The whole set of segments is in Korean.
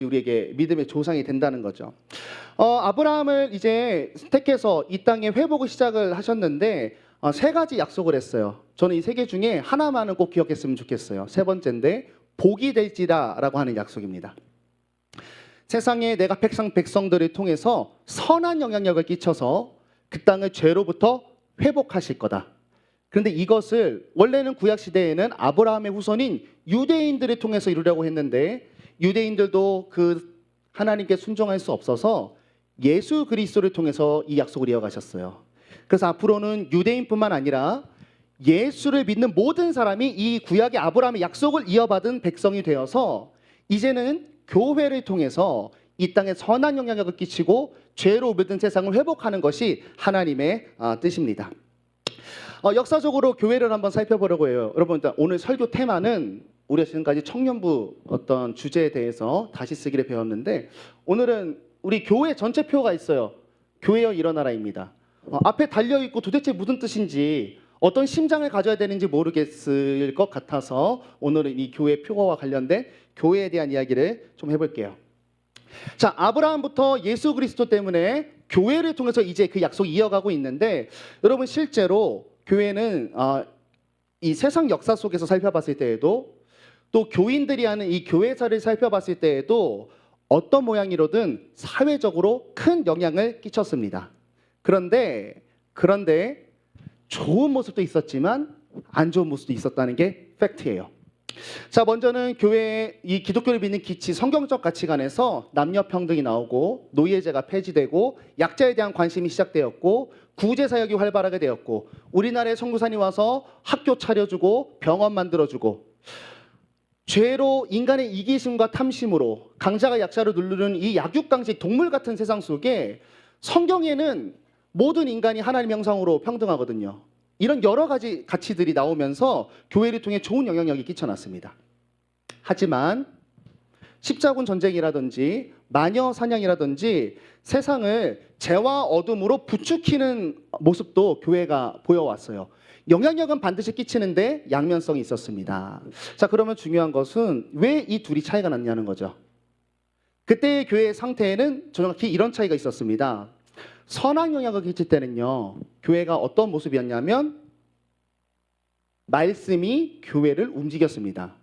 우리에게 믿음의 조상이 된다는 거죠. 아브라함을 이제 택해서 이 땅에 회복을 시작을 하셨는데 세 가지 약속을 했어요. 저는 이 세 개 중에 하나만은 꼭 기억했으면 좋겠어요. 세 번째인데 복이 될지라라고 하는 약속입니다. 세상에 내가 백성들을 통해서 선한 영향력을 끼쳐서 그 땅을 죄로부터 회복하실 거다. 그런데 이것을 원래는 구약 시대에는 아브라함의 후손인 유대인들을 통해서 이루려고 했는데 유대인들도 그 하나님께 순종할 수 없어서 예수 그리스도를 통해서 이 약속을 이어가셨어요. 그래서 앞으로는 유대인뿐만 아니라 예수를 믿는 모든 사람이 이 구약의 아브라함의 약속을 이어받은 백성이 되어서 이제는 교회를 통해서 이 땅에 선한 영향력을 끼치고 죄로 물든 세상을 회복하는 것이 하나님의 뜻입니다. 역사적으로 교회를 한번 살펴보려고 해요. 여러분, 일단 오늘 설교 테마는 우리가 지금까지 청년부 어떤 주제에 대해서 다시 쓰기를 배웠는데 오늘은 우리 교회 전체 표가 있어요. 교회여 일어나라입니다. 앞에 달려있고 도대체 무슨 뜻인지 어떤 심장을 가져야 되는지 모르겠을 것 같아서 오늘은 이 교회 표어와 관련된 교회에 대한 이야기를 좀 해볼게요. 자, 아브라함부터 예수 그리스도 때문에 교회를 통해서 이제 그 약속이 이어가고 있는데 여러분 실제로 교회는 이 세상 역사 속에서 살펴봤을 때에도 또 교인들이 하는 이 교회사를 살펴봤을 때에도 어떤 모양이로든 사회적으로 큰 영향을 끼쳤습니다. 그런데 좋은 모습도 있었지만 안 좋은 모습도 있었다는 게 팩트예요. 자, 먼저는 교회의 이 기독교를 믿는 기치, 성경적 가치관에서 남녀 평등이 나오고 노예제가 폐지되고 약자에 대한 관심이 시작되었고 구제 사역이 활발하게 되었고 우리나라에 선교사님 와서 학교 차려주고 병원 만들어주고 죄로 인간의 이기심과 탐심으로 강자가 약자를 누르는 이 약육강식 동물 같은 세상 속에 성경에는 모든 인간이 하나님의 형상으로 평등하거든요. 이런 여러 가지 가치들이 나오면서 교회를 통해 좋은 영향력이 끼쳐났습니다. 하지만 십자군 전쟁이라든지 마녀 사냥이라든지 세상을 죄와 어둠으로 부추기는 모습도 교회가 보여왔어요. 영향력은 반드시 끼치는데 양면성이 있었습니다. 자, 그러면 중요한 것은 왜 이 둘이 차이가 났냐는 거죠. 그때의 교회의 상태에는 정확히 이런 차이가 있었습니다. 선한 영향을 끼칠 때는요, 교회가 어떤 모습이었냐면 말씀이 교회를 움직였습니다.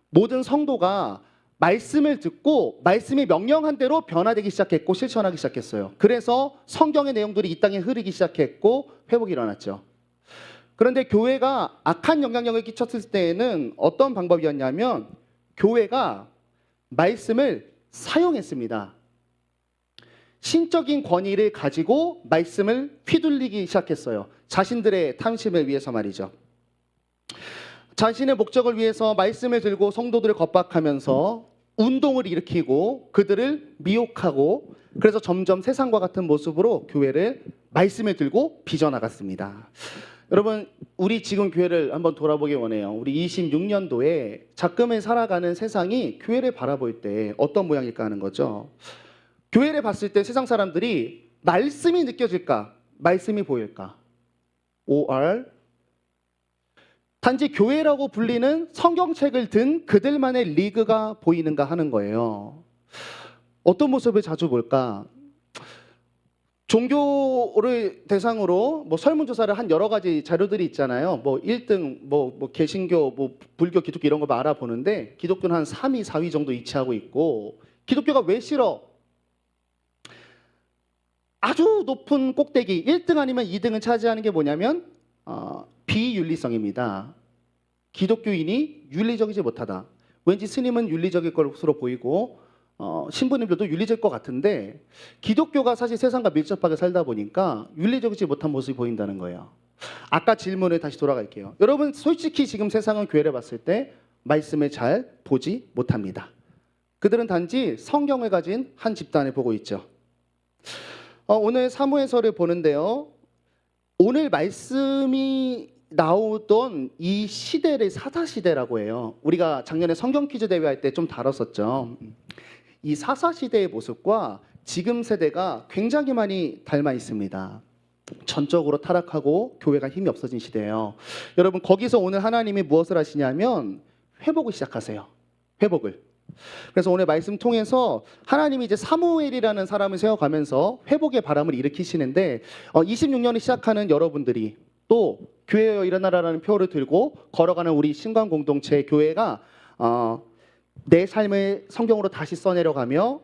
모든 성도가 말씀을 듣고 말씀이 명령한 대로 변화되기 시작했고 실천하기 시작했어요. 그래서 성경의 내용들이 이 땅에 흐르기 시작했고 회복이 일어났죠. 그런데 교회가 악한 영향력을 끼쳤을 때에는 어떤 방법이었냐면 교회가 말씀을 사용했습니다. 신적인 권위를 가지고 말씀을 휘둘리기 시작했어요. 자신들의 탐심을 위해서 말이죠. 자신의 목적을 위해서 말씀을 들고 성도들을 겁박하면서 운동을 일으키고 그들을 미혹하고 그래서 점점 세상과 같은 모습으로 교회를 말씀을 들고 빚어나갔습니다. 여러분, 우리 지금 교회를 한번 돌아보기 원해요. 우리 26년도에 작금을 살아가는 세상이 교회를 바라볼 때 어떤 모양일까 하는 거죠. 교회를 봤을 때 세상 사람들이 말씀이 느껴질까? 말씀이 보일까? OR 단지 교회라고 불리는 성경책을 든 그들만의 리그가 보이는가 하는 거예요. 어떤 모습을 자주 볼까? 종교를 대상으로 설문조사를 한 여러 가지 자료들이 있잖아요. 1등, 개신교, 불교, 기독교 이런 거 알아보는데 기독교는 한 3위, 4위 정도 위치하고 있고 기독교가 왜 싫어? 아주 높은 꼭대기 1등 아니면 2등을 차지하는 게 뭐냐면 비윤리성입니다. 기독교인이 윤리적이지 못하다. 왠지 스님은 윤리적일 것으로 보이고 신부님들도 윤리적일 것 같은데 기독교가 사실 세상과 밀접하게 살다 보니까 윤리적이지 못한 모습이 보인다는 거예요. 아까 질문에 다시 돌아갈게요. 여러분 솔직히 지금 세상은 교회를 봤을 때 말씀을 잘 보지 못합니다. 그들은 단지 성경을 가진 한 집단을 보고 있죠. 오늘 사무엘서를 보는데요. 오늘 말씀이 나오던 이 시대를 사사시대라고 해요. 우리가 작년에 성경 퀴즈 대회 할 때 좀 다뤘었죠. 이 사사시대의 모습과 지금 세대가 굉장히 많이 닮아 있습니다. 전적으로 타락하고 교회가 힘이 없어진 시대예요. 여러분 거기서 오늘 하나님이 무엇을 하시냐면 회복을 시작하세요. 회복을. 그래서 오늘 말씀 통해서 하나님이 이제 사무엘이라는 사람을 세워가면서 회복의 바람을 일으키시는데 26년을 시작하는 여러분들이 또 교회여 일어나라라는 표를 들고 걸어가는 우리 신관 공동체 교회가 내 삶을 성경으로 다시 써내려가며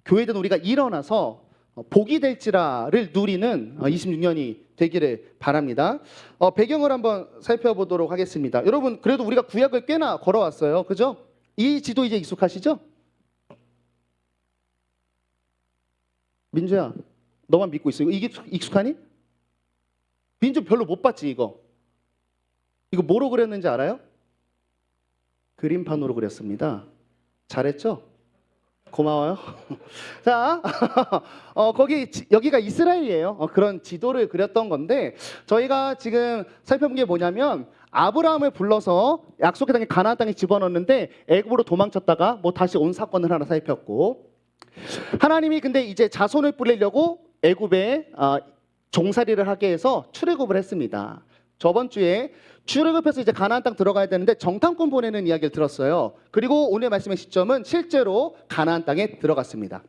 교회든 우리가 일어나서 복이 될지라를 누리는 26년이 되기를 바랍니다. 배경을 한번 살펴보도록 하겠습니다. 여러분 그래도 우리가 구약을 꽤나 걸어왔어요. 그죠? 이 지도 이제 익숙하시죠? 민주야, 너만 믿고 있어. 이게 익숙하니? 민주 별로 못 봤지 이거. 이거 뭐로 그렸는지 알아요? 그림판으로 그렸습니다. 잘했죠? 고마워요. 자, 여기가 이스라엘이에요. 그런 지도를 그렸던 건데 저희가 지금 살펴본 게 뭐냐면 아브라함을 불러서 약속의 땅에 가나안 땅에 집어넣는데 애굽으로 도망쳤다가 뭐 다시 온 사건을 하나 살폈고 하나님이 근데 이제 자손을 뿌리려고 애굽에 종살이를 하게 해서 출애굽을 했습니다. 저번 주에 출애굽해서 이제 가나안 땅 들어가야 되는데 정탐꾼 보내는 이야기를 들었어요. 그리고 오늘 말씀의 시점은 실제로 가나안 땅에 들어갔습니다.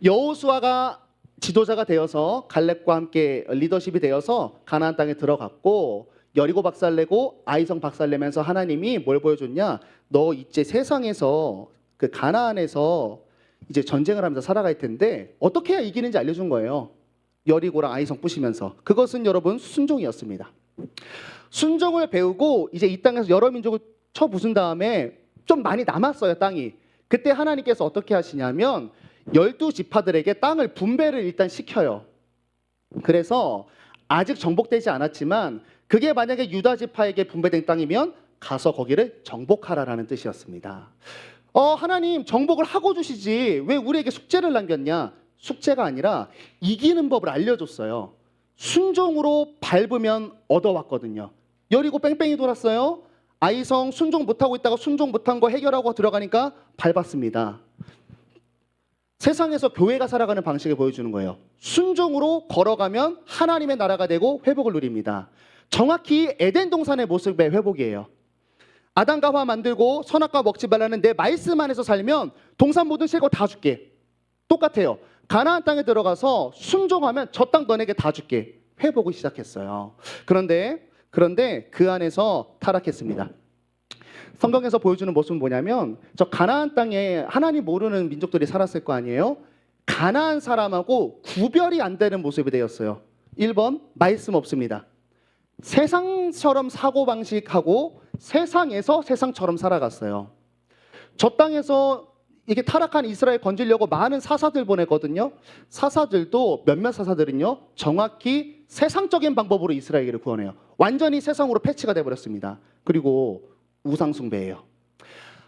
여호수아가 지도자가 되어서 갈렙과 함께 리더십이 되어서 가나안 땅에 들어갔고 여리고 박살내고 아이성 박살내면서 하나님이 뭘 보여줬냐? 너 이제 세상에서 그 가나안에서 이제 전쟁을 하면서 살아갈 텐데 어떻게 해야 이기는지 알려준 거예요. 여리고랑 아이성 부시면서. 그것은 여러분 순종이었습니다. 순종을 배우고 이제 이 땅에서 여러 민족을 쳐부순 다음에 좀 많이 남았어요, 땅이. 그때 하나님께서 어떻게 하시냐면 12지파들에게 땅을 분배를 일단 시켜요. 그래서 아직 정복되지 않았지만 그게 만약에 유다 지파에게 분배된 땅이면 가서 거기를 정복하라라는 뜻이었습니다. 하나님 정복을 하고 주시지 왜 우리에게 숙제를 남겼냐? 숙제가 아니라 이기는 법을 알려줬어요. 순종으로 밟으면 얻어왔거든요. 여리고 뺑뺑이 돌았어요. 아이성 순종 못하고 있다가 순종 못한 거 해결하고 들어가니까 밟았습니다. 세상에서 교회가 살아가는 방식을 보여주는 거예요. 순종으로 걸어가면 하나님의 나라가 되고 회복을 누립니다. 정확히 에덴 동산의 모습의 회복이에요. 아담과 하와 만들고 선악과 먹지 말라는 내 말씀 안에서 살면 동산 모든 새 거 다 줄게. 똑같아요. 가나안 땅에 들어가서 순종하면 저 땅 너네게 다 줄게. 회복을 시작했어요. 그런데 그 안에서 타락했습니다. 성경에서 보여주는 모습은 뭐냐면 저 가나안 땅에 하나님 모르는 민족들이 살았을 거 아니에요. 가나안 사람하고 구별이 안 되는 모습이 되었어요. 1번 말씀 없습니다. 세상처럼 사고방식하고 세상에서 세상처럼 살아갔어요. 저 땅에서 이게 타락한 이스라엘 건지려고 많은 사사들 보내거든요. 사사들도 몇몇 사사들은요 정확히 세상적인 방법으로 이스라엘을 구원해요. 완전히 세상으로 패치가 돼버렸습니다. 그리고 우상 숭배예요.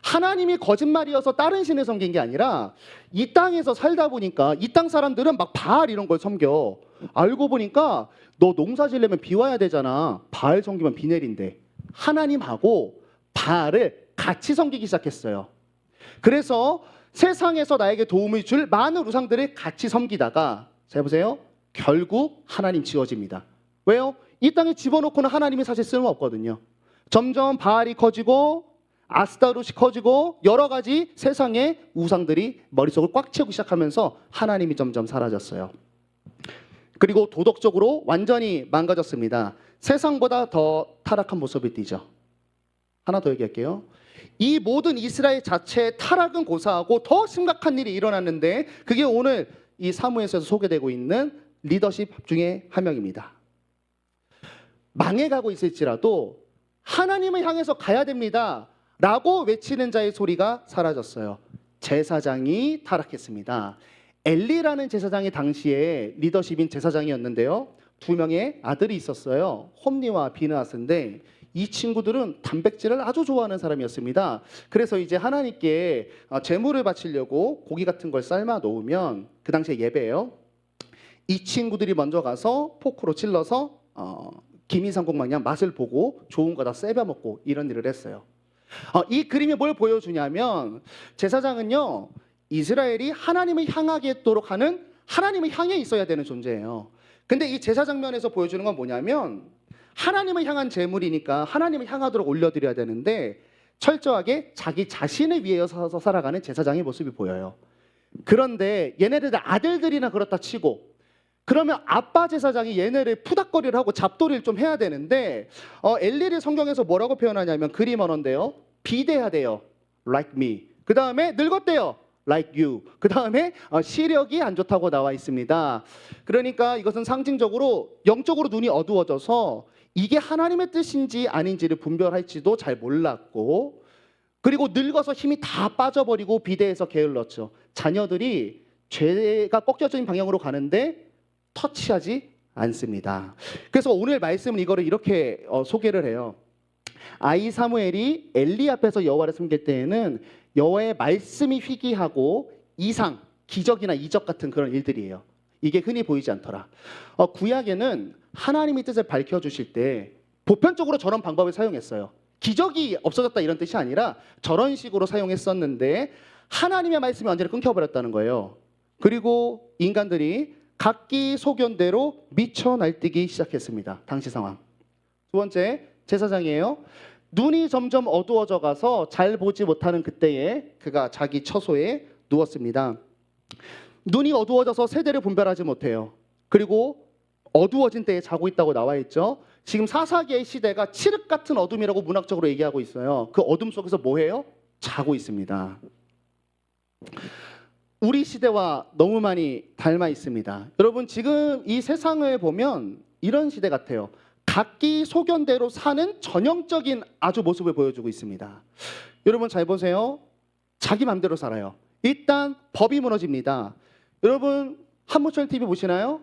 하나님이 거짓말이어서 다른 신을 섬긴 게 아니라 이 땅에서 살다 보니까 이 땅 사람들은 막 바알 이런 걸 섬겨. 알고 보니까 너 농사 지려면 비 와야 되잖아. 바알 섬기면 비 내린대. 하나님하고 바알을 같이 섬기기 시작했어요. 그래서 세상에서 나에게 도움을 줄 많은 우상들을 같이 섬기다가 잘 보세요. 결국 하나님 지워집니다. 왜요? 이 땅에 집어넣고는 하나님이 사실 쓸모없거든요. 점점 바알이 커지고 아스타롯이 커지고 여러 가지 세상의 우상들이 머릿속을 꽉 채우기 시작하면서 하나님이 점점 사라졌어요. 그리고 도덕적으로 완전히 망가졌습니다. 세상보다 더 타락한 모습을 띠죠. 하나 더 얘기할게요. 이 모든 이스라엘 자체의 타락은 고사하고 더 심각한 일이 일어났는데 그게 오늘 이 사무엘서에서 소개되고 있는 리더십 중에 한 명입니다. 망해가고 있을지라도 하나님을 향해서 가야 됩니다 라고 외치는 자의 소리가 사라졌어요. 제사장이 타락했습니다. 엘리라는 제사장이 당시에 리더십인 제사장이었는데요. 2명의 아들이 있었어요. 홈리와 비느하스인데 이 친구들은 단백질을 아주 좋아하는 사람이었습니다. 그래서 이제 하나님께 제물을 바치려고 고기 같은 걸 삶아 놓으면 그 당시에 예배예요. 이 친구들이 먼저 가서 포크로 찔러서 김이상국 마냥 맛을 보고 좋은 거 다 쎄벼 먹고 이런 일을 했어요. 이 그림이 뭘 보여주냐면 제사장은요 이스라엘이 하나님을 향하도록 하는 하나님을 향해 있어야 되는 존재예요. 근데 이 제사 장면에서 보여주는 건 뭐냐면 하나님을 향한 제물이니까 하나님을 향하도록 올려드려야 되는데 철저하게 자기 자신을 위해서 살아가는 제사장의 모습이 보여요. 그런데 얘네들 아들들이나 그렇다 치고 그러면 아빠 제사장이 얘네를 푸닥거리를 하고 잡돌이를 좀 해야 되는데 엘리를 성경에서 뭐라고 표현하냐면 그림 언어인데요. 비대하대요. Like me. 그 다음에 늙었대요. Like you. 그 다음에 시력이 안 좋다고 나와 있습니다. 그러니까 이것은 상징적으로 영적으로 눈이 어두워져서 이게 하나님의 뜻인지 아닌지를 분별할지도 잘 몰랐고 그리고 늙어서 힘이 다 빠져버리고 비대해서 게을렀죠. 자녀들이 죄가 꺾여진 방향으로 가는데 터치하지 않습니다. 그래서 오늘 말씀은 이거를 이렇게 소개를 해요. 아이 사무엘이 엘리 앞에서 여호와를 섬길 때에는 여호와의 말씀이 희귀하고 이상, 기적이나 이적 같은 그런 일들이에요. 이게 흔히 보이지 않더라. 구약에는 하나님의 뜻을 밝혀주실 때 보편적으로 저런 방법을 사용했어요. 기적이 없어졌다 이런 뜻이 아니라 저런 식으로 사용했었는데 하나님의 말씀이 완전히 끊겨버렸다는 거예요. 그리고 인간들이 각기 소견대로 미쳐 날뛰기 시작했습니다. 당시 상황. 두 번째, 제사장이에요. 눈이 점점 어두워져 가서 잘 보지 못하는 그때에 그가 자기 처소에 누웠습니다. 눈이 어두워져서 세대를 분별하지 못해요. 그리고 어두워진 때에 자고 있다고 나와 있죠. 지금 사사기의 시대가 칠흑 같은 어둠이라고 문학적으로 얘기하고 있어요. 그 어둠 속에서 뭐 해요? 자고 있습니다. 우리 시대와 너무 많이 닮아 있습니다. 여러분 지금 이 세상을 보면 이런 시대 같아요. 각기 소견대로 사는 전형적인 아주 모습을 보여주고 있습니다. 여러분 잘 보세요. 자기 맘대로 살아요. 일단 법이 무너집니다. 여러분 한문철 TV 보시나요?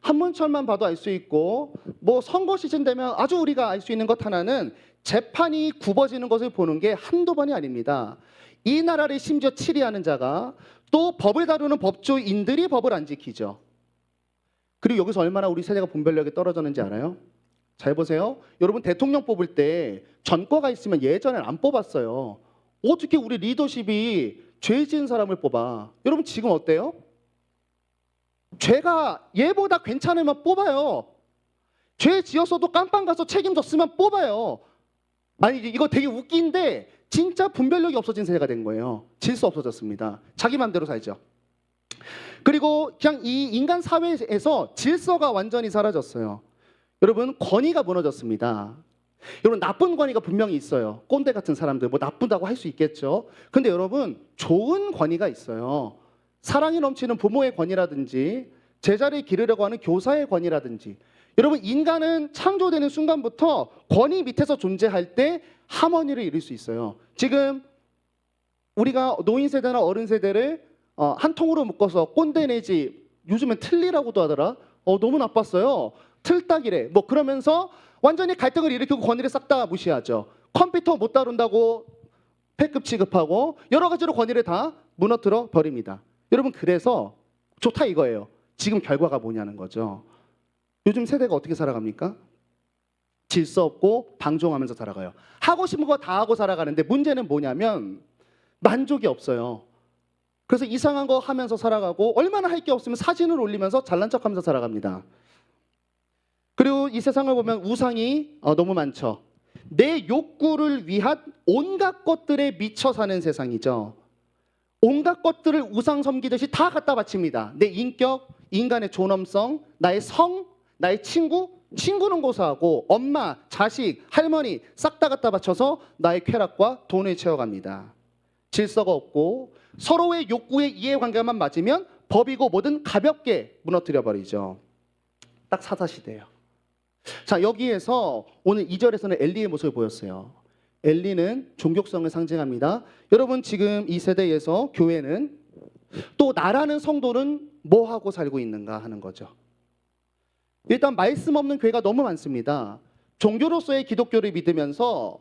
한문철만 봐도 알 수 있고 뭐 선거 시즌 되면 아주 우리가 알 수 있는 것 하나는 재판이 굽어지는 것을 보는 게 한두 번이 아닙니다. 이 나라를 심지어 치리하는 자가 또 법을 다루는 법조인들이 법을 안 지키죠. 그리고 여기서 얼마나 우리 세대가 분별력이 떨어졌는지 알아요? 잘 보세요. 여러분 대통령 뽑을 때 전과가 있으면 예전엔 안 뽑았어요. 어떻게 우리 리더십이 죄 지은 사람을 뽑아? 여러분 지금 어때요? 죄가 얘보다 괜찮으면 뽑아요. 죄 지었어도 깜빵 가서 책임졌으면 뽑아요. 아니 이거 되게 웃긴데 진짜 분별력이 없어진 세대가 된 거예요. 질서 없어졌습니다. 자기 맘대로 살죠. 그리고 그냥 이 인간 사회에서 질서가 완전히 사라졌어요. 여러분 권위가 무너졌습니다. 여러분 나쁜 권위가 분명히 있어요. 꼰대 같은 사람들 뭐 나쁘다고 할 수 있겠죠. 근데 여러분 좋은 권위가 있어요. 사랑이 넘치는 부모의 권위라든지 제자를 기르려고 하는 교사의 권위라든지 여러분 인간은 창조되는 순간부터 권위 밑에서 존재할 때 하모니를 이룰 수 있어요. 지금 우리가 노인 세대나 어른 세대를 한 통으로 묶어서 꼰대 내지 요즘엔 틀리라고도 하더라. 너무 나빴어요. 틀딱이래. 뭐 그러면서 완전히 갈등을 일으키고 권위를 싹 다 무시하죠. 컴퓨터 못 다룬다고 패급 취급하고 여러 가지로 권위를 다 무너뜨려 버립니다. 여러분 그래서 좋다 이거예요. 지금 결과가 뭐냐는 거죠. 요즘 세대가 어떻게 살아갑니까? 질서 없고 방종하면서 살아가요. 하고 싶은 거 다 하고 살아가는데 문제는 뭐냐면 만족이 없어요. 그래서 이상한 거 하면서 살아가고 얼마나 할 게 없으면 사진을 올리면서 잘난 척하면서 살아갑니다. 그리고 이 세상을 보면 우상이 너무 많죠. 내 욕구를 위한 온갖 것들에 미쳐 사는 세상이죠. 온갖 것들을 우상 섬기듯이 다 갖다 바칩니다. 내 인격, 인간의 존엄성, 나의 성, 나의 친구는 고사하고 엄마, 자식, 할머니 싹 다 갖다 바쳐서 나의 쾌락과 돈을 채워갑니다. 질서가 없고 서로의 욕구의 이해관계만 맞으면 법이고 뭐든 가볍게 무너뜨려버리죠. 딱 사사시대예요. 자 여기에서 오늘 2절에서는 엘리의 모습을 보였어요. 엘리는 종교성을 상징합니다. 여러분 지금 이 세대에서 교회는 또 나라는 성도는 뭐 하고 살고 있는가 하는 거죠. 일단 말씀 없는 교회가 너무 많습니다. 종교로서의 기독교를 믿으면서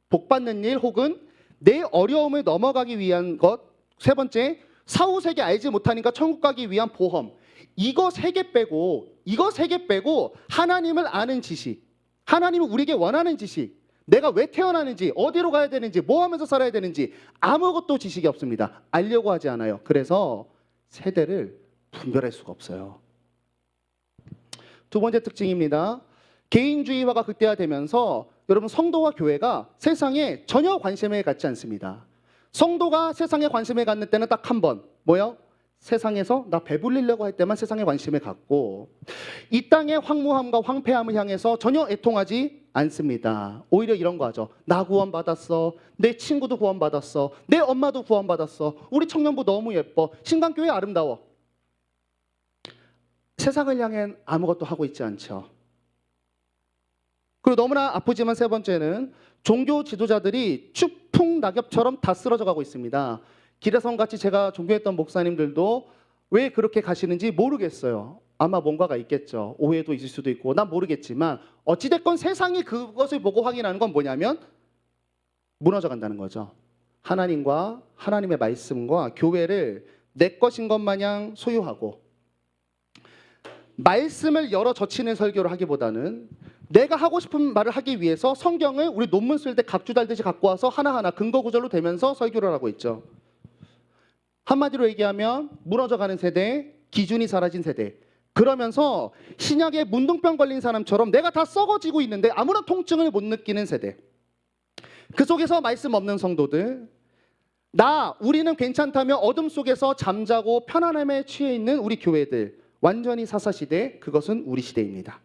복받는 일 혹은 내 어려움을 넘어가기 위한 것. 세 번째, 사후세계 알지 못하니까 천국 가기 위한 보험. 이거 세 개 빼고 하나님을 아는 지식, 하나님을 우리에게 원하는 지식, 내가 왜 태어나는지, 어디로 가야 되는지, 뭐 하면서 살아야 되는지 아무것도 지식이 없습니다. 알려고 하지 않아요. 그래서 세대를 분별할 수가 없어요. 두 번째 특징입니다. 개인주의화가 극대화되면서 여러분 성도와 교회가 세상에 전혀 관심을 갖지 않습니다. 성도가 세상에 관심을 갖는 때는 딱 한 번, 뭐요? 세상에서 나 배불리려고 할 때만 세상에 관심을 갖고 이 땅의 황무함과 황폐함을 향해서 전혀 애통하지 않습니다. 오히려 이런 거 하죠. 나 구원받았어. 내 친구도 구원받았어. 내 엄마도 구원받았어. 우리 청년부 너무 예뻐. 신강교회 아름다워. 세상을 향해 아무것도 하고 있지 않죠. 그리고 너무나 아프지만 세 번째는 종교 지도자들이 추풍 낙엽처럼 다 쓰러져 가고 있습니다. 기라성같이 제가 존경했던 목사님들도 왜 그렇게 가시는지 모르겠어요. 아마 뭔가가 있겠죠. 오해도 있을 수도 있고 난 모르겠지만 어찌됐건 세상이 그것을 보고 확인하는 건 뭐냐면 무너져 간다는 거죠. 하나님과 하나님의 말씀과 교회를 내 것인 것 마냥 소유하고 말씀을 열어 젖히는 설교를 하기보다는 내가 하고 싶은 말을 하기 위해서 성경을 우리 논문 쓸 때 각주 달듯이 갖고 와서 하나하나 근거 구절로 대면서 설교를 하고 있죠. 한마디로 얘기하면 무너져가는 세대, 기준이 사라진 세대. 그러면서 신약에 문둥병 걸린 사람처럼 내가 다 썩어지고 있는데 아무런 통증을 못 느끼는 세대. 그 속에서 말씀 없는 성도들, 우리는 괜찮다며 어둠 속에서 잠자고 편안함에 취해 있는 우리 교회들, 완전히 사사시대, 그것은 우리 시대입니다.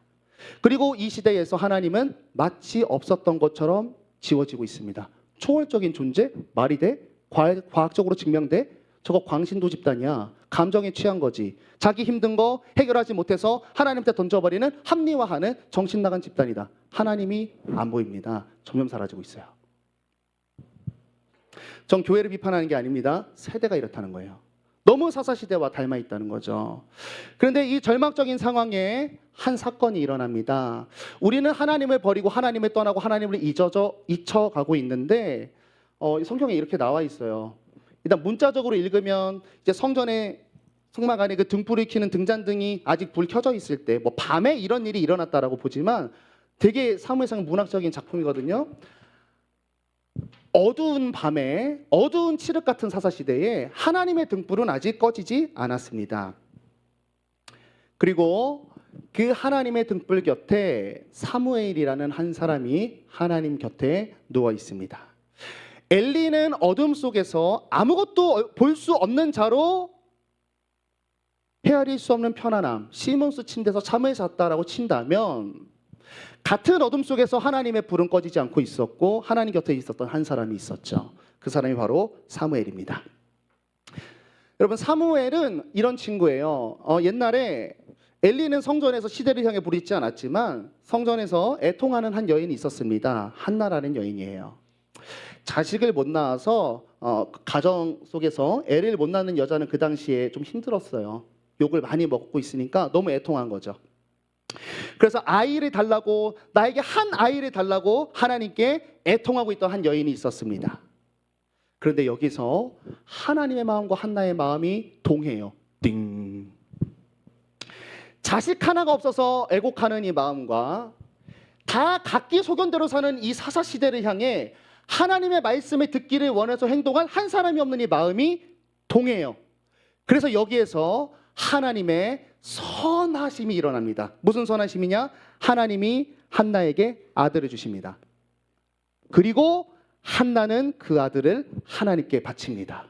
그리고 이 시대에서 하나님은 마치 없었던 것처럼 지워지고 있습니다. 초월적인 존재? 말이 돼? 과학적으로 증명돼? 저거 광신도 집단이야. 감정에 취한 거지. 자기 힘든 거 해결하지 못해서 하나님한테 던져버리는 합리화하는 정신 나간 집단이다. 하나님이 안 보입니다. 점점 사라지고 있어요. 전 교회를 비판하는 게 아닙니다. 세대가 이렇다는 거예요. 너무 사사시대와 닮아 있다는 거죠. 그런데 이 절망적인 상황에 한 사건이 일어납니다. 우리는 하나님을 버리고 하나님을 떠나고 하나님을 잊혀가고 있는데 성경에 이렇게 나와 있어요. 일단 문자적으로 읽으면 이제 성전에 성막 안에 그 등불을 켜는 등잔등이 아직 불 켜져 있을 때 뭐 밤에 이런 일이 일어났다라고 보지만 되게 사무엘상 문학적인 작품이거든요. 어두운 밤에 어두운 칠흑 같은 사사시대에 하나님의 등불은 아직 꺼지지 않았습니다. 그리고 그 하나님의 등불 곁에 사무엘이라는 한 사람이 하나님 곁에 누워 있습니다. 엘리는 어둠 속에서 아무것도 볼 수 없는 자로 헤아릴 수 없는 편안함, 시몬스 침대에서 잠을 잤다라고 친다면 같은 어둠 속에서 하나님의 불은 꺼지지 않고 있었고 하나님 곁에 있었던 한 사람이 있었죠. 그 사람이 바로 사무엘입니다. 여러분, 사무엘은 이런 친구예요. 옛날에 엘리는 성전에서 시대를 향해 부르짖지 않았지만 성전에서 애통하는 한 여인이 있었습니다. 한나라는 여인이에요. 자식을 못 낳아서 가정 속에서 애를 못 낳는 여자는 그 당시에 좀 힘들었어요. 욕을 많이 먹고 있으니까 너무 애통한 거죠. 그래서 아이를 달라고, 나에게 한 아이를 달라고 하나님께 애통하고 있던 한 여인이 있었습니다. 그런데 여기서 하나님의 마음과 한나의 마음이 동해요. 띵. 자식 하나가 없어서 애곡하는 이 마음과 다 각기 소견대로 사는 이 사사시대를 향해 하나님의 말씀을 듣기를 원해서 행동한 한 사람이 없는 이 마음이 동해요. 그래서 여기에서 하나님의 선하심이 일어납니다. 무슨 선하심이냐? 하나님이 한나에게 아들을 주십니다. 그리고 한나는 그 아들을 하나님께 바칩니다.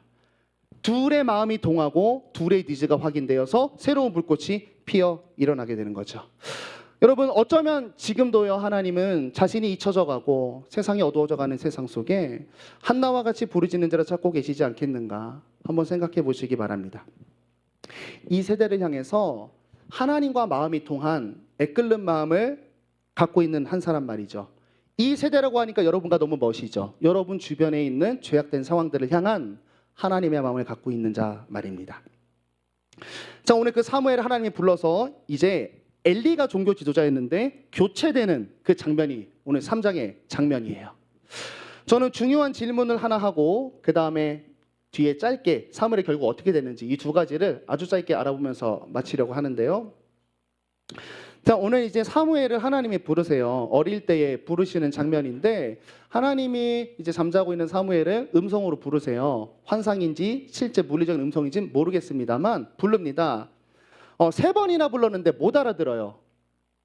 둘의 마음이 동하고 둘의 니즈가 확인되어서 새로운 불꽃이 피어 일어나게 되는 거죠. 여러분, 어쩌면 지금도요, 하나님은 자신이 잊혀져 가고 세상이 어두워져 가는 세상 속에 한나와 같이 부르짖는 자를 찾고 계시지 않겠는가 한번 생각해 보시기 바랍니다. 이 세대를 향해서 하나님과 마음이 통한 애끓는 마음을 갖고 있는 한 사람 말이죠. 이 세대라고 하니까 여러분과 너무 멋이죠. 여러분 주변에 있는 죄악된 상황들을 향한 하나님의 마음을 갖고 있는 자 말입니다. 자, 오늘 그 사무엘을 하나님이 불러서 이제 엘리가 종교 지도자였는데 교체되는 그 장면이 오늘 3장의 장면이에요. 저는 중요한 질문을 하나 하고 그 다음에 뒤에 짧게 사무엘의 결국 어떻게 됐는지 이 두 가지를 아주 짧게 알아보면서 마치려고 하는데요. 자, 오늘 이제 사무엘을 하나님이 부르세요. 어릴 때에 부르시는 장면인데 하나님이 이제 잠자고 있는 사무엘을 음성으로 부르세요. 환상인지 실제 물리적인 음성인지 모르겠습니다만 부릅니다. 3번이나 불렀는데 못 알아들어요.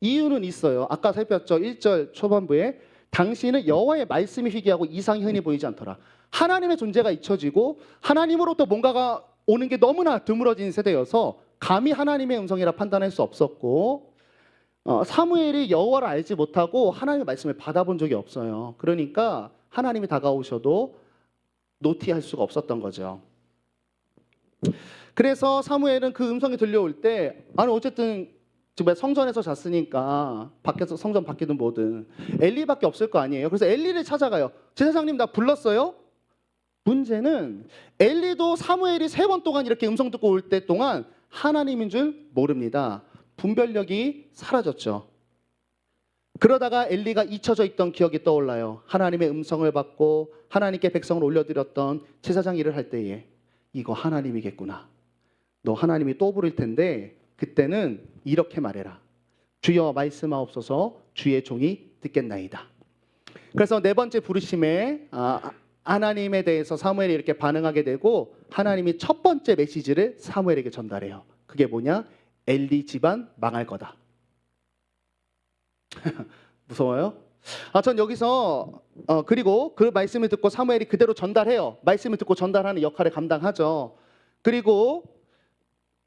이유는 있어요. 아까 살폈죠. 1절 초반부에 당시는 여호와의 말씀이 희귀하고 이상이 흔히 보이지 않더라. 하나님의 존재가 잊혀지고 하나님으로부터 뭔가가 오는 게 너무나 드물어진 세대여서 감히 하나님의 음성이라 판단할 수 없었고, 사무엘이 여호와를 알지 못하고 하나님의 말씀을 받아본 적이 없어요. 그러니까 하나님이 다가오셔도 노티할 수가 없었던 거죠. 그래서 사무엘은 그 음성이 들려올 때, 아니 어쨌든 지금 성전에서 잤으니까 밖에서 성전 밖이든 뭐든 엘리밖에 없을 거 아니에요. 그래서 엘리를 찾아가요. 제사장님 나 불렀어요? 문제는 엘리도 사무엘이 3번 동안 이렇게 음성 듣고 올 때 동안 하나님인 줄 모릅니다. 분별력이 사라졌죠. 그러다가 엘리가 잊혀져 있던 기억이 떠올라요. 하나님의 음성을 받고 하나님께 백성을 올려드렸던 제사장 일을 할 때에 이거 하나님이겠구나. 너 하나님이 또 부를 텐데 그때는 이렇게 말해라. 주여 말씀하옵소서 주의 종이 듣겠나이다. 그래서 4번째 부르심에 하나님에 대해서 사무엘이 이렇게 반응하게 되고 하나님이 첫 번째 메시지를 사무엘에게 전달해요. 그게 뭐냐? 엘리 집안 망할 거다. 무서워요? 전 여기서 그리고 그 말씀을 듣고 사무엘이 그대로 전달해요. 말씀을 듣고 전달하는 역할을 감당하죠. 그리고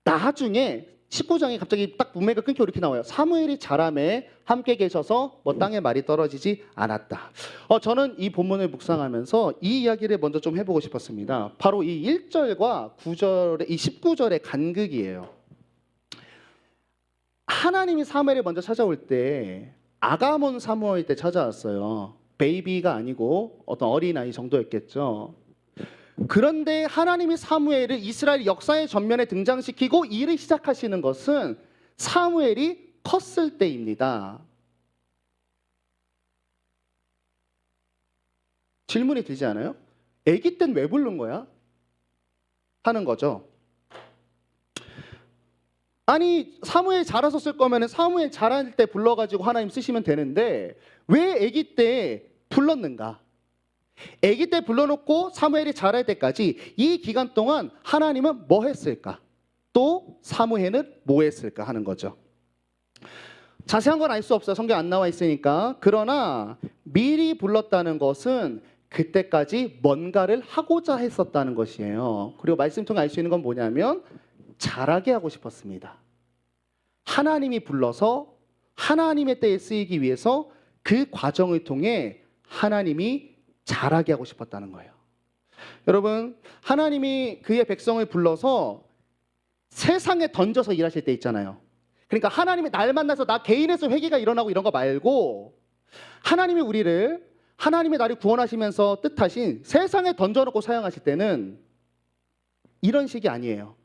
나중에 19장에 갑자기 딱 문맥을 끊겨 이렇게 나와요. 사무엘이 자람에 함께 계셔서 땅에 말이 떨어지지 않았다. 저는 이 본문을 묵상하면서 이 이야기를 먼저 좀 해보고 싶었습니다. 바로 이 1절과 9절의 이 19절의 간극이에요. 하나님이 사무엘을 먼저 찾아올 때 아가몬 사무엘 때 찾아왔어요. 베이비가 아니고 어떤 어린아이 정도였겠죠. 그런데 하나님이 사무엘을 이스라엘 역사의 전면에 등장시키고 일을 시작하시는 것은 사무엘이 컸을 때입니다. 질문이 들지 않아요? 아기 땐 왜 부른 거야? 하는 거죠. 아니 사무엘 자라섰을 거면 사무엘 자랄 때 불러가지고 하나님 쓰시면 되는데 왜 아기 때 불렀는가? 아기 때 불러놓고 사무엘이 자랄 때까지 이 기간 동안 하나님은 뭐 했을까? 또 사무엘은 뭐 했을까 하는 거죠. 자세한 건 알 수 없어요. 성경 안 나와 있으니까. 그러나 미리 불렀다는 것은 그때까지 뭔가를 하고자 했었다는 것이에요. 그리고 말씀 통해 알 수 있는 건 뭐냐면 자라게 하고 싶었습니다. 하나님이 불러서 하나님의 때에 쓰이기 위해서 그 과정을 통해 하나님이 자라게 하고 싶었다는 거예요. 여러분, 하나님이 그의 백성을 불러서 세상에 던져서 일하실 때 있잖아요. 그러니까 하나님이 날 만나서 나 개인에서 회개가 일어나고 이런 거 말고 하나님이 우리를 하나님의 나를 구원하시면서 뜻하신 세상에 던져놓고 사용하실 때는 이런 식이 아니에요.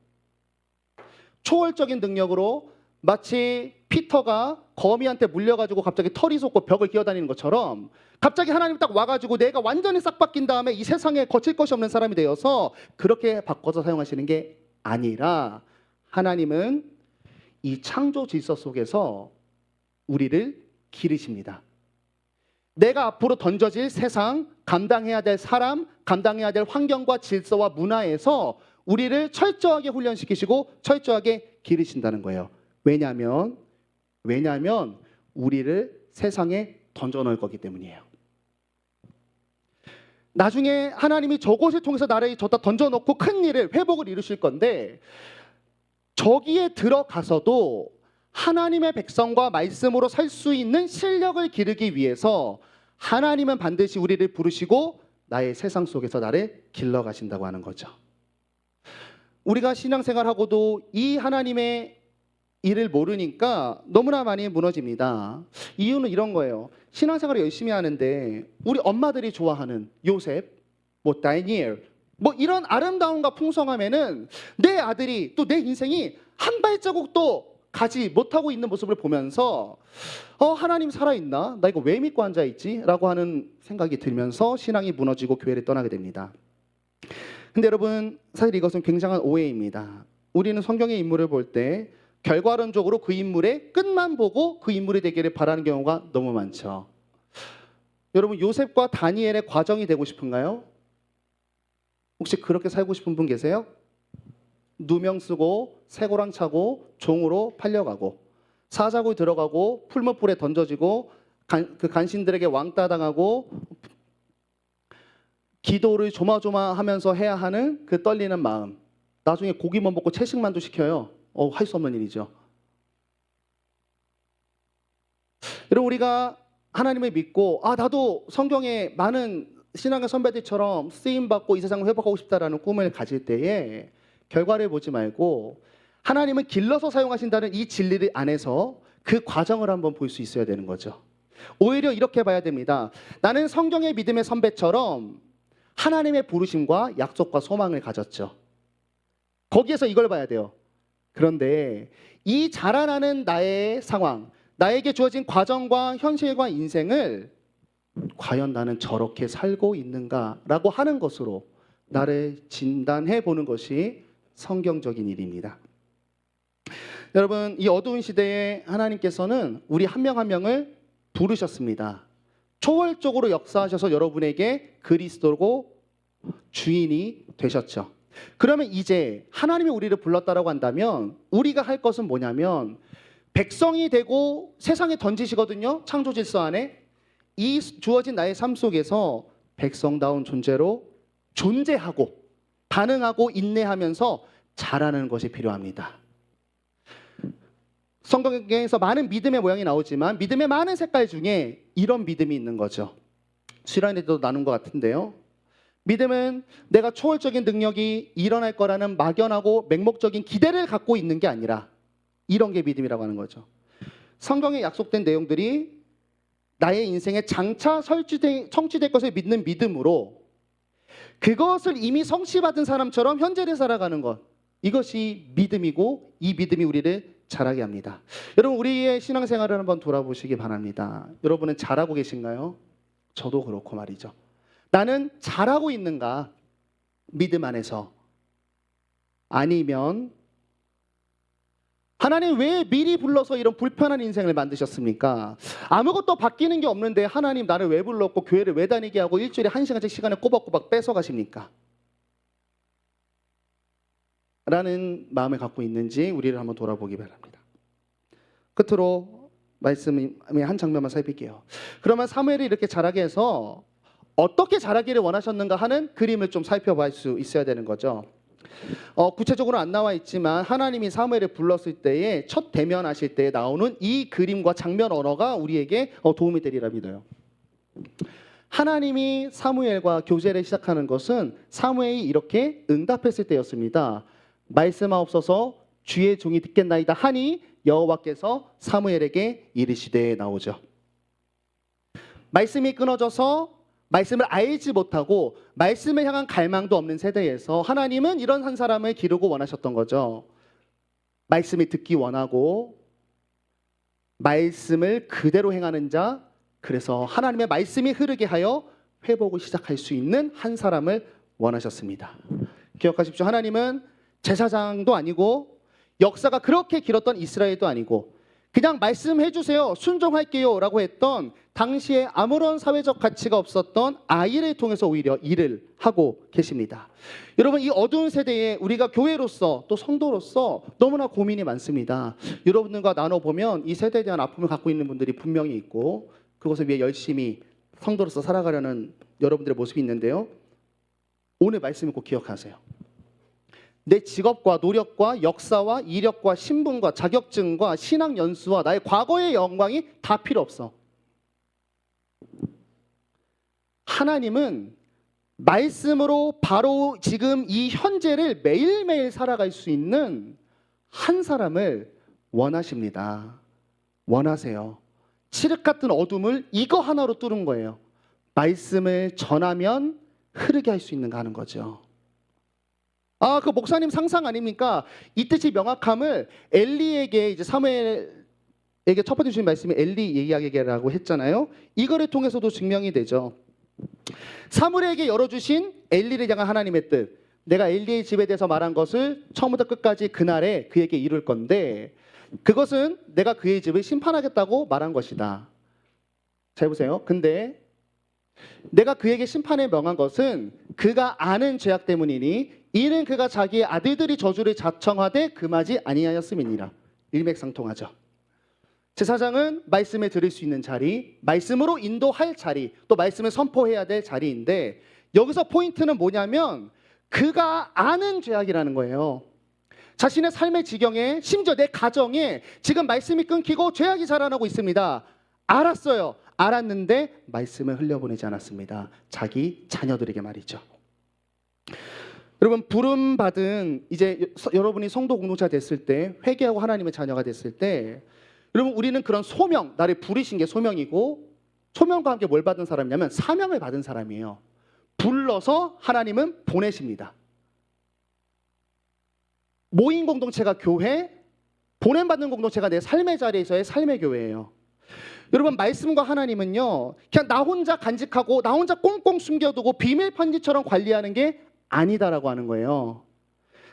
초월적인 능력으로 마치 피터가 거미한테 물려가지고 갑자기 털이 솟고 벽을 기어다니는 것처럼 갑자기 하나님이 딱 와가지고 내가 완전히 싹 바뀐 다음에 이 세상에 거칠 것이 없는 사람이 되어서 그렇게 바꿔서 사용하시는 게 아니라 하나님은 이 창조 질서 속에서 우리를 기르십니다. 내가 앞으로 던져질 세상, 감당해야 될 사람, 감당해야 될 환경과 질서와 문화에서 우리를 철저하게 훈련시키시고 철저하게 기르신다는 거예요. 왜냐하면 우리를 세상에 던져놓을 거기 때문이에요. 나중에 하나님이 저곳을 통해서 나를 저다 던져놓고 큰 일을 회복을 이루실 건데 저기에 들어가서도 하나님의 백성과 말씀으로 살 수 있는 실력을 기르기 위해서 하나님은 반드시 우리를 부르시고 나의 세상 속에서 나를 길러가신다고 하는 거죠. 우리가 신앙생활하고도 이 하나님의 일을 모르니까 너무나 많이 무너집니다. 이유는 이런 거예요. 신앙생활을 열심히 하는데 우리 엄마들이 좋아하는 요셉, 다니엘, 이런 아름다움과 풍성함에는 내 아들이 또 내 인생이 한 발자국도 가지 못하고 있는 모습을 보면서 하나님 살아있나? 나 이거 왜 믿고 앉아있지? 라고 하는 생각이 들면서 신앙이 무너지고 교회를 떠나게 됩니다. 근데 여러분, 사실 이것은 굉장한 오해입니다. 우리는 성경의 인물을 볼 때 결과론적으로 그 인물의 끝만 보고 그 인물이 되기를 바라는 경우가 너무 많죠. 여러분, 요셉과 다니엘의 과정이 되고 싶은가요? 혹시 그렇게 살고 싶은 분 계세요? 누명 쓰고 쇠고랑 차고 종으로 팔려가고 사자굴 들어가고 풀무불에 던져지고 그 간신들에게 왕따 당하고 기도를 조마조마하면서 해야 하는 그 떨리는 마음. 나중에 고기만 먹고 채식만도 시켜요. 할 수 없는 일이죠. 여러분, 우리가 하나님을 믿고 나도 성경에 많은 신앙의 선배들처럼 쓰임받고 이 세상을 회복하고 싶다라는 꿈을 가질 때에 결과를 보지 말고 하나님은 길러서 사용하신다는 이 진리 안에서 그 과정을 한번 볼 수 있어야 되는 거죠. 오히려 이렇게 봐야 됩니다. 나는 성경의 믿음의 선배처럼 하나님의 부르심과 약속과 소망을 가졌죠. 거기에서 이걸 봐야 돼요. 그런데 이 자라나는 나의 상황, 나에게 주어진 과정과 현실과 인생을 과연 나는 저렇게 살고 있는가라고 하는 것으로 나를 진단해 보는 것이 성경적인 일입니다. 여러분, 이 어두운 시대에 하나님께서는 우리 한 명 한 명을 부르셨습니다. 초월적으로 역사하셔서 여러분에게 그리스도고 주인이 되셨죠. 그러면 이제 하나님이 우리를 불렀다라고 한다면 우리가 할 것은 뭐냐면 백성이 되고 세상에 던지시거든요. 창조 질서 안에. 이 주어진 나의 삶 속에서 백성다운 존재로 존재하고 반응하고 인내하면서 자라는 것이 필요합니다. 성경에서 많은 믿음의 모양이 나오지만 믿음의 많은 색깔 중에 이런 믿음이 있는 거죠. 수련회도 나눈 것 같은데요. 믿음은 내가 초월적인 능력이 일어날 거라는 막연하고 맹목적인 기대를 갖고 있는 게 아니라 이런 게 믿음이라고 하는 거죠. 성경에 약속된 내용들이 나의 인생에 장차 성취될 것을 믿는 믿음으로 그것을 이미 성취받은 사람처럼 현재를 살아가는 것, 이것이 믿음이고 이 믿음이 우리를 잘하게 합니다. 여러분, 우리의 신앙생활을 한번 돌아보시기 바랍니다. 여러분은 잘하고 계신가요? 저도 그렇고 말이죠. 나는 잘하고 있는가? 믿음 안에서. 아니면 하나님 왜 미리 불러서 이런 불편한 인생을 만드셨습니까? 아무것도 바뀌는 게 없는데 하나님 나를 왜 불렀고 교회를 왜 다니게 하고 일주일에 1시간씩 시간을 꼬박꼬박 뺏어가십니까? 라는 마음을 갖고 있는지 우리를 한번 돌아보기 바랍니다. 끝으로 말씀의 한 장면만 살필게요. 그러면 사무엘이 이렇게 자라게 해서 어떻게 자라기를 원하셨는가 하는 그림을 좀 살펴볼 수 있어야 되는 거죠. 구체적으로 안 나와 있지만 하나님이 사무엘을 불렀을 때에 첫 대면하실 때 나오는 이 그림과 장면 언어가 우리에게 도움이 되리라 믿어요. 하나님이 사무엘과 교제를 시작하는 것은 사무엘이 이렇게 응답했을 때였습니다. 말씀하옵소서 주의 종이 듣겠나이다 하니 여호와께서 사무엘에게 이르시되 나오죠. 말씀이 끊어져서 말씀을 알지 못하고 말씀을 향한 갈망도 없는 세대에서 하나님은 이런 한 사람을 기르고 원하셨던 거죠. 말씀을 듣기 원하고 말씀을 그대로 행하는 자, 그래서 하나님의 말씀이 흐르게 하여 회복을 시작할 수 있는 한 사람을 원하셨습니다. 기억하십시오. 하나님은 제사장도 아니고 역사가 그렇게 길었던 이스라엘도 아니고 그냥 말씀해 주세요, 순종할게요 라고 했던 당시에 아무런 사회적 가치가 없었던 아이를 통해서 오히려 일을 하고 계십니다. 여러분, 이 어두운 세대에 우리가 교회로서 또 성도로서 너무나 고민이 많습니다. 여러분들과 나눠보면 이 세대에 대한 아픔을 갖고 있는 분들이 분명히 있고 그것을 위해 열심히 성도로서 살아가려는 여러분들의 모습이 있는데요. 오늘 말씀을 꼭 기억하세요. 내 직업과 노력과 역사와 이력과 신분과 자격증과 신앙 연수와 나의 과거의 영광이 다 필요 없어. 하나님은 말씀으로 바로 지금 이 현재를 매일매일 살아갈 수 있는 한 사람을 원하십니다. 원하세요. 칠흑 같은 어둠을 이거 하나로 뚫은 거예요. 말씀을 전하면 흐르게 할 수 있는가 하는 거죠. 그 목사님 상상 아닙니까? 이 뜻이 명확함을 엘리에게 이제 사무엘에게 첫 번째 주신 말씀이 엘리 이야기라고 했잖아요. 이거를 통해서도 증명이 되죠. 사무엘에게 열어주신 엘리를 향한 하나님의 뜻. 내가 엘리의 집에 대해서 말한 것을 처음부터 끝까지 그날에 그에게 이룰 건데 그것은 내가 그의 집을 심판하겠다고 말한 것이다. 잘 보세요. 근데 내가 그에게 심판에 명한 것은 그가 아는 죄악 때문이니 이는 그가 자기의 아들들이 저주를 자청하되 금하지 아니하였음이니라. 일맥상통하죠. 제사장은 말씀을 들을 수 있는 자리, 말씀으로 인도할 자리, 또 말씀을 선포해야 될 자리인데 여기서 포인트는 뭐냐면 그가 아는 죄악이라는 거예요. 자신의 삶의 지경에 심지어 내 가정에 지금 말씀이 끊기고 죄악이 자라나고 있습니다. 알았어요. 알았는데 말씀을 흘려보내지 않았습니다. 자기 자녀들에게 말이죠. 여러분 부름받은 이제 여러분이 성도 공동체가 됐을 때 회개하고 하나님의 자녀가 됐을 때 여러분 우리는 그런 소명, 나를 부르신 게 소명이고 소명과 함께 뭘 받은 사람이냐면 사명을 받은 사람이에요. 불러서 하나님은 보내십니다. 모임 공동체가 교회, 보냄받는 공동체가 내 삶의 자리에서의 삶의 교회예요. 여러분 말씀과 하나님은요 그냥 나 혼자 간직하고 나 혼자 꽁꽁 숨겨두고 비밀 편지처럼 관리하는 게 아니다라고 하는 거예요.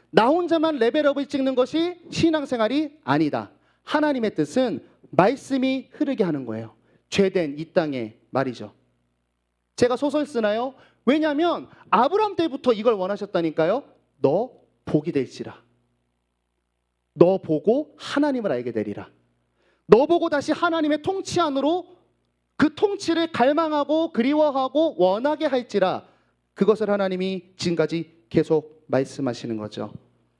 나 혼자만 레벨업을 찍는 것이 신앙생활이 아니다. 하나님의 뜻은 말씀이 흐르게 하는 거예요. 죄된 이 땅에 말이죠. 제가 소설 쓰나요? 왜냐하면 아브라함 때부터 이걸 원하셨다니까요. 너 복이 될지라. 너 보고 하나님을 알게 되리라. 너 보고 다시 하나님의 통치 안으로 그 통치를 갈망하고 그리워하고 원하게 할지라. 그것을 하나님이 지금까지 계속 말씀하시는 거죠.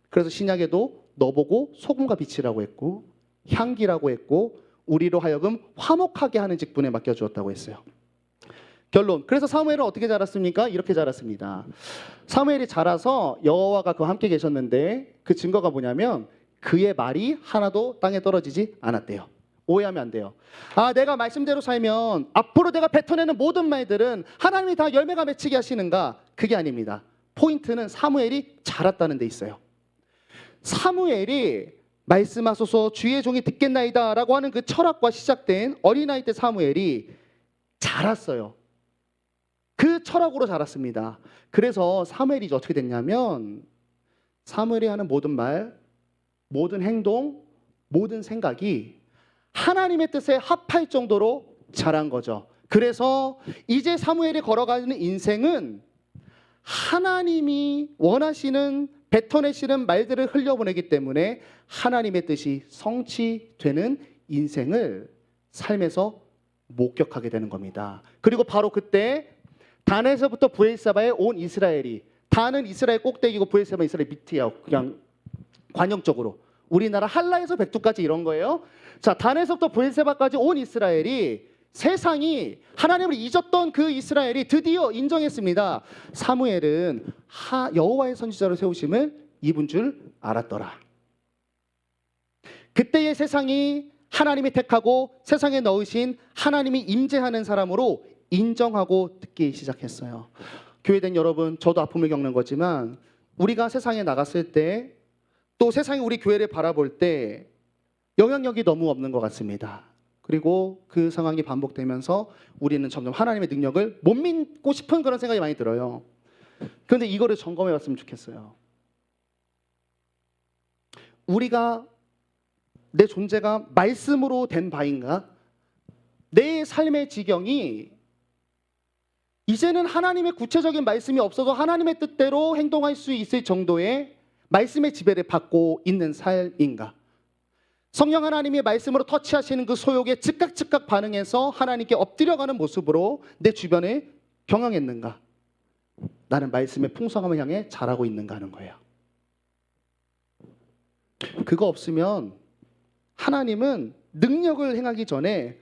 그래서 신약에도 너 보고 소금과 빛이라고 했고 향기라고 했고 우리로 하여금 화목하게 하는 직분에 맡겨주었다고 했어요. 결론. 그래서 사무엘은 어떻게 자랐습니까? 이렇게 자랐습니다. 사무엘이 자라서 여호와가 그와 함께 계셨는데 그 증거가 뭐냐면 그의 말이 하나도 땅에 떨어지지 않았대요. 오해하면 안 돼요. 아, 내가 말씀대로 살면 앞으로 내가 뱉어내는 모든 말들은 하나님이 다 열매가 맺히게 하시는가? 그게 아닙니다. 포인트는 사무엘이 자랐다는 데 있어요. 사무엘이 말씀하소서 주의 종이 듣겠나이다 라고 하는 그 철학과 시작된 어린아이 때 사무엘이 자랐어요. 그 철학으로 자랐습니다. 그래서 사무엘이 어떻게 됐냐면 사무엘이 하는 모든 말, 모든 행동, 모든 생각이 하나님의 뜻에 합할 정도로 자란 거죠. 그래서 이제 사무엘이 걸어가는 인생은 하나님이 원하시는 뱉어내시는 말들을 흘려보내기 때문에 하나님의 뜻이 성취되는 인생을 삶에서 목격하게 되는 겁니다. 그리고 바로 그때 단에서부터 브엘사바에 온 이스라엘이, 단은 이스라엘 꼭대기고 브엘사바는 이스라엘 밑이에요. 그냥 관용적으로 우리나라 한라에서 백두까지 이런 거예요. 자, 단에서부터 브엘세바까지 온 이스라엘이 세상이 하나님을 잊었던 그 이스라엘이 드디어 인정했습니다. 사무엘은 여호와의 선지자로 세우심을 입은 줄 알았더라. 그때의 세상이 하나님이 택하고 세상에 넣으신 하나님이 임재하는 사람으로 인정하고 듣기 시작했어요. 교회된 여러분, 저도 아픔을 겪는 거지만 우리가 세상에 나갔을 때 또 세상이 우리 교회를 바라볼 때 영향력이 너무 없는 것 같습니다. 그리고 그 상황이 반복되면서 우리는 점점 하나님의 능력을 못 믿고 싶은 그런 생각이 많이 들어요. 그런데 이거를 점검해 봤으면 좋겠어요. 우리가 내 존재가 말씀으로 된 바인가? 내 삶의 지경이 이제는 하나님의 구체적인 말씀이 없어도 하나님의 뜻대로 행동할 수 있을 정도의 말씀의 지배를 받고 있는 삶인가? 성령 하나님이 말씀으로 터치하시는 그 소욕에 즉각 반응해서 하나님께 엎드려가는 모습으로 내 주변을 경영했는가? 나는 말씀의 풍성함을 향해 자라고 있는가 하는 거예요. 그거 없으면 하나님은 능력을 행하기 전에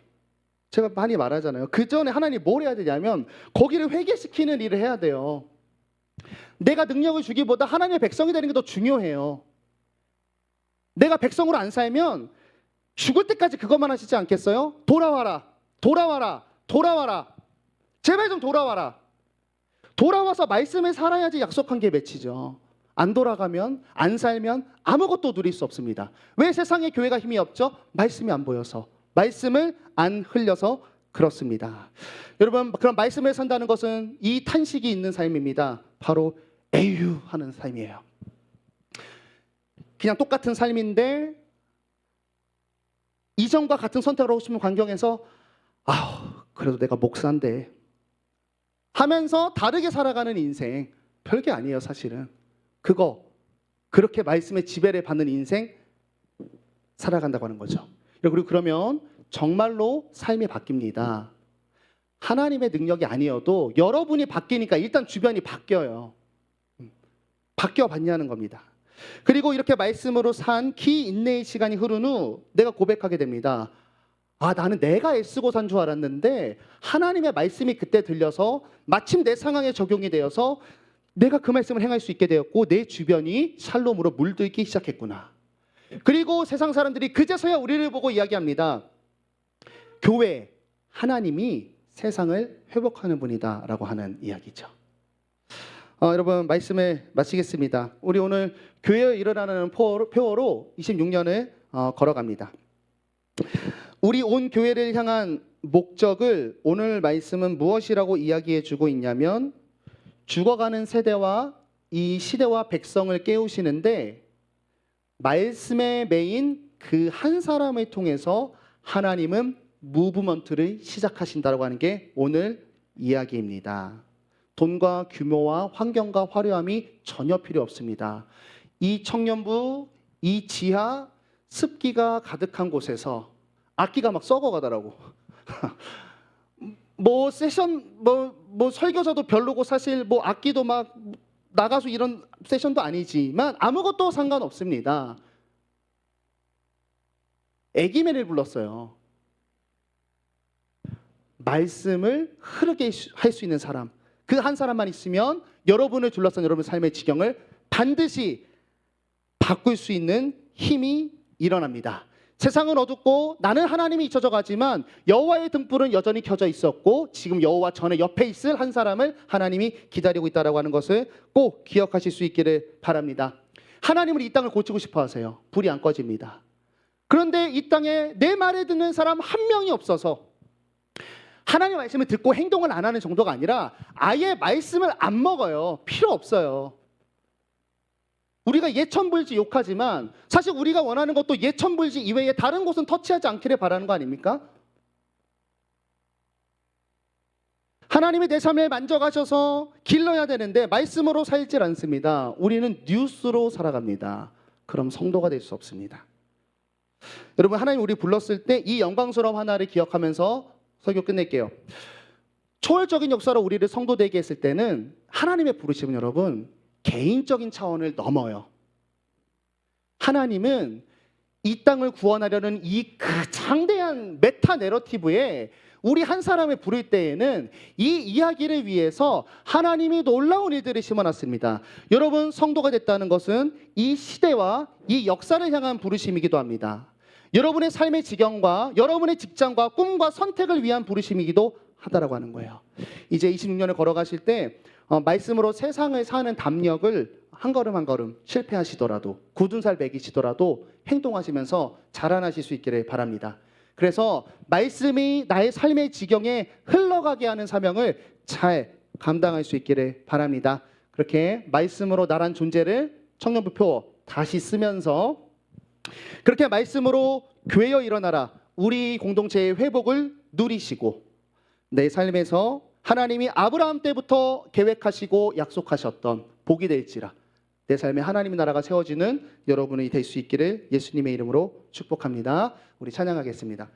제가 많이 말하잖아요. 그 전에 하나님 뭘 해야 되냐면 거기를 회개시키는 일을 해야 돼요. 내가 능력을 주기보다 하나님의 백성이 되는 게 더 중요해요. 내가 백성으로 안 살면 죽을 때까지 그것만 하시지 않겠어요? 돌아와라, 돌아와라, 돌아와라. 제발 좀 돌아와라. 돌아와서 말씀을 살아야지 약속한 게 맺히죠. 안 돌아가면, 안 살면 아무것도 누릴 수 없습니다. 왜 세상에 교회가 힘이 없죠? 말씀이 안 보여서, 말씀을 안 흘려서 그렇습니다. 여러분, 그런 말씀을 산다는 것은 이 탄식이 있는 삶입니다. 바로 애유하는 삶이에요. 그냥 똑같은 삶인데 이전과 같은 선택을 하고 싶은 환경에서 그래도 내가 목사인데 하면서 다르게 살아가는 인생, 별게 아니에요. 사실은 그렇게 말씀의 지배를 받는 인생 살아간다고 하는 거죠. 그리고 그러면 정말로 삶이 바뀝니다. 하나님의 능력이 아니어도 여러분이 바뀌니까 일단 주변이 바뀌어요. 바뀌어 봤냐는 겁니다. 그리고 이렇게 말씀으로 산 기 인내의 시간이 흐른 후 내가 고백하게 됩니다. 아, 나는 내가 애쓰고 산 줄 알았는데 하나님의 말씀이 그때 들려서 마침 내 상황에 적용이 되어서 내가 그 말씀을 행할 수 있게 되었고 내 주변이 샬롬으로 물들기 시작했구나. 그리고 세상 사람들이 그제서야 우리를 보고 이야기합니다. 교회, 하나님이 세상을 회복하는 분이다라고 하는 이야기죠. 여러분 말씀을 마치겠습니다. 우리 오늘 교회에 일어나는 표어로 26년을 걸어갑니다. 우리 온 교회를 향한 목적을 오늘 말씀은 무엇이라고 이야기해 주고 있냐면 죽어가는 세대와 이 시대와 백성을 깨우시는데 말씀의 메인 그 한 사람을 통해서 하나님은 무브먼트를 시작하신다고 하는 게 오늘 이야기입니다. 돈과 규모와 환경과 화려함이 전혀 필요 없습니다. 이 청년부, 이 지하, 습기가 가득한 곳에서 악기가 막 썩어가더라고. 뭐 세션, 뭐 설교자도 별로고 사실 뭐 악기도 막 나가서 이런 세션도 아니지만 아무것도 상관없습니다. 애기맨을 불렀어요. 말씀을 흐르게 할 수 있는 사람, 그 한 사람만 있으면 여러분을 둘러싼 여러분 삶의 지경을 반드시 바꿀 수 있는 힘이 일어납니다. 세상은 어둡고 나는 하나님이 잊혀져 가지만 여호와의 등불은 여전히 켜져 있었고 지금 여호와 전에 옆에 있을 한 사람을 하나님이 기다리고 있다라고 하는 것을 꼭 기억하실 수 있기를 바랍니다. 하나님은 이 땅을 고치고 싶어 하세요. 불이 안 꺼집니다. 그런데 이 땅에 내 말을 듣는 사람 한 명이 없어서 하나님의 말씀을 듣고 행동을 안 하는 정도가 아니라 아예 말씀을 안 먹어요. 필요 없어요. 우리가 예천불지 욕하지만 사실 우리가 원하는 것도 예천불지 이외에 다른 곳은 터치하지 않기를 바라는 거 아닙니까? 하나님이 내 삶을 만져가셔서 길러야 되는데 말씀으로 살질 않습니다. 우리는 뉴스로 살아갑니다. 그럼 성도가 될 수 없습니다. 여러분 하나님 우리 불렀을 때 이 영광스러운 하나를 기억하면서 설교 끝낼게요. 초월적인 역사로 우리를 성도 되게 했을 때는 하나님의 부르심은 여러분 개인적인 차원을 넘어요. 하나님은 이 땅을 구원하려는 이 장대한 메타 내러티브에 우리 한 사람을 부를 때에는 이 이야기를 위해서 하나님이 놀라운 일들을 심어놨습니다. 여러분 성도가 됐다는 것은 이 시대와 이 역사를 향한 부르심이기도 합니다. 여러분의 삶의 지경과 여러분의 직장과 꿈과 선택을 위한 부르심이기도 하다라고 하는 거예요. 이제 26년을 걸어가실 때 말씀으로 세상을 사는 담력을 한 걸음 한 걸음 실패하시더라도 굳은 살 먹이시더라도 행동하시면서 자라나실 수 있기를 바랍니다. 그래서 말씀이 나의 삶의 지경에 흘러가게 하는 사명을 잘 감당할 수 있기를 바랍니다. 그렇게 말씀으로 나란 존재를 청년부 표 다시 쓰면서 그렇게 말씀으로 교회여 일어나라 우리 공동체의 회복을 누리시고 내 삶에서 하나님이 아브라함 때부터 계획하시고 약속하셨던 복이 될지라 내 삶에 하나님의 나라가 세워지는 여러분이 될 수 있기를 예수님의 이름으로 축복합니다. 우리 찬양하겠습니다.